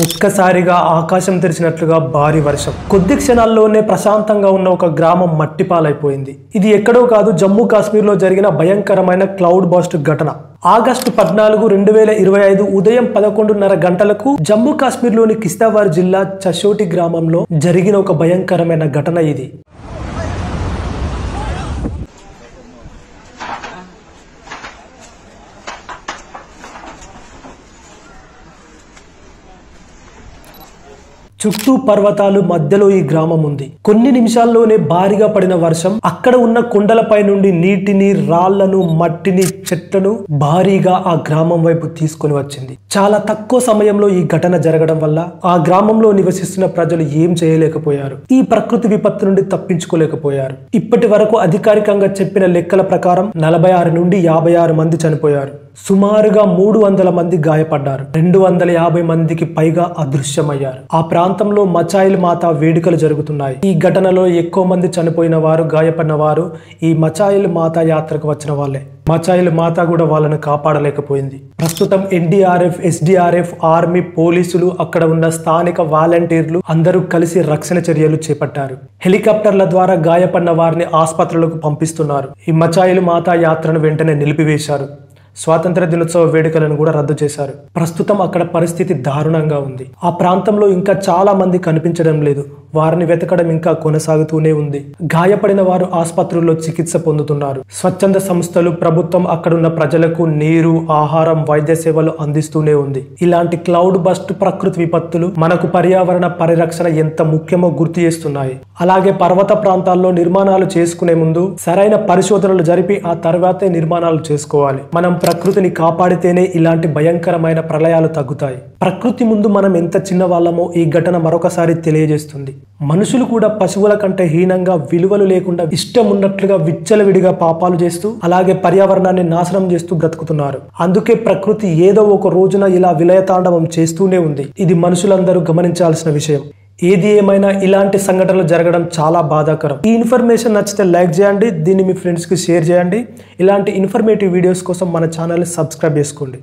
ఒక్కసారిగా ఆకాశం తెరిచినట్లుగా భారీ వర్షం. కొద్ది క్షణాల్లోనే ప్రశాంతంగా ఉన్న ఒక గ్రామం మట్టిపాలైపోయింది. ఇది ఎక్కడో కాదు, జమ్మూ కాశ్మీర్లో జరిగిన భయంకరమైన క్లౌడ్ బస్ట్ ఘటన. ఆగస్టు 14, 2025 ఉదయం 11:30 గంటలకు జమ్మూ కాశ్మీర్లోని కిశ్తవార్ జిల్లా చషోటి గ్రామంలో జరిగిన ఒక భయంకరమైన ఘటన ఇది. చుట్టూ పర్వతాలు, మధ్యలో ఈ గ్రామం ఉంది. కొన్ని నిమిషాల్లోనే భారీగా పడిన వర్షం అక్కడ ఉన్న కొండలపై నుండి నీటిని, రాళ్లను, మట్టిని, చెట్లను భారీగా ఆ గ్రామం వైపు తీసుకొని వచ్చింది. చాలా తక్కువ సమయంలో ఈ ఘటన జరగడం వల్ల ఆ గ్రామంలో నివసిస్తున్న ప్రజలు ఏం చేయలేకపోయారు. ఈ ప్రకృతి విపత్తు నుండి తప్పించుకోలేకపోయారు. ఇప్పటి వరకు అధికారికంగా చెప్పిన లెక్కల ప్రకారం 46 నుండి 56 మంది చనిపోయారు. సుమారుగా 300 మంది గాయపడ్డారు. 250 మందికి పైగా అదృశ్యమయ్యారు. ఆ ప్రాంతంలో మచాయిల్ మాత వేడుకలు జరుగుతున్నాయి. ఈ ఘటనలో ఎక్కువ మంది చనిపోయిన వారు, గాయపడిన వారు ఈ మచాయిల్ మాత యాత్రకు వచ్చిన వాళ్ళే. మచాయిల్ మాత కూడా వాళ్ళను కాపాడలేకపోయింది. ప్రస్తుతం NDRF, SDRF, ఆర్మీ, పోలీసులు, అక్కడ ఉన్న స్థానిక వాలంటీర్లు అందరూ కలిసి రక్షణ చర్యలు చేపట్టారు. హెలికాప్టర్ల ద్వారా గాయపడిన వారిని ఆసుపత్రులకు పంపిస్తున్నారు. ఈ మచాయిల్ మాత యాత్రను వెంటనే నిలిపివేశారు. స్వాతంత్ర దినోత్సవ వేడుకలను కూడా రద్దు చేశారు. ప్రస్తుతం అక్కడ పరిస్థితి దారుణంగా ఉంది. ఆ ప్రాంతంలో ఇంకా చాలా మంది కనిపించడం లేదు. వారిని వెతకడం ఇంకా కొనసాగుతూనే ఉంది. గాయపడిన వారు ఆసుపత్రుల్లో చికిత్స పొందుతున్నారు. స్వచ్ఛంద సంస్థలు, ప్రభుత్వం అక్కడున్న ప్రజలకు నీరు, ఆహారం, వైద్య సేవలు అందిస్తూనే ఉంది. ఇలాంటి క్లౌడ్ బస్ట్ ప్రకృతి విపత్తులు మనకు పర్యావరణ పరిరక్షణ ఎంత ముఖ్యమో గుర్తు చేస్తున్నాయి. అలాగే పర్వత ప్రాంతాల్లో నిర్మాణాలు చేసుకునే ముందు సరైన పరిశోధనలు జరిపి ఆ తర్వాతే నిర్మాణాలు చేసుకోవాలి. మనం ప్రకృతిని కాపాడితేనే ఇలాంటి భయంకరమైన ప్రళయాలు తగ్గుతాయి. ప్రకృతి ముందు మనం ఎంత చిన్న వాళ్ళమో ఈ ఘటన మరొకసారి తెలియజేస్తుంది. మనుషులు కూడా పశువుల కంటే హీనంగా, విలువలు లేకుండా, ఇష్టం ఉన్నట్లుగా విచ్చలవిడిగా పాపాలు చేస్తూ, అలాగే పర్యావరణాన్ని నాశనం చేస్తూ బ్రతుకుతున్నారు. అందుకే ప్రకృతి ఏదో ఒక రోజున ఇలా విలయతాండవం చేస్తూనే ఉంది. ఇది మనుషులందరూ గమనించాల్సిన విషయం. ఏది ఏమైనా ఇలాంటి సంఘటనలు జరగడం చాలా బాధాకరం. ఈ ఇన్ఫర్మేషన్ నచ్చితే లైక్ చేయండి, దీన్ని మీ ఫ్రెండ్స్కి షేర్ చేయండి. ఇలాంటి ఇన్ఫర్మేటివ్ వీడియోస్ కోసం మన ఛానల్ని సబ్స్క్రైబ్ చేసుకోండి.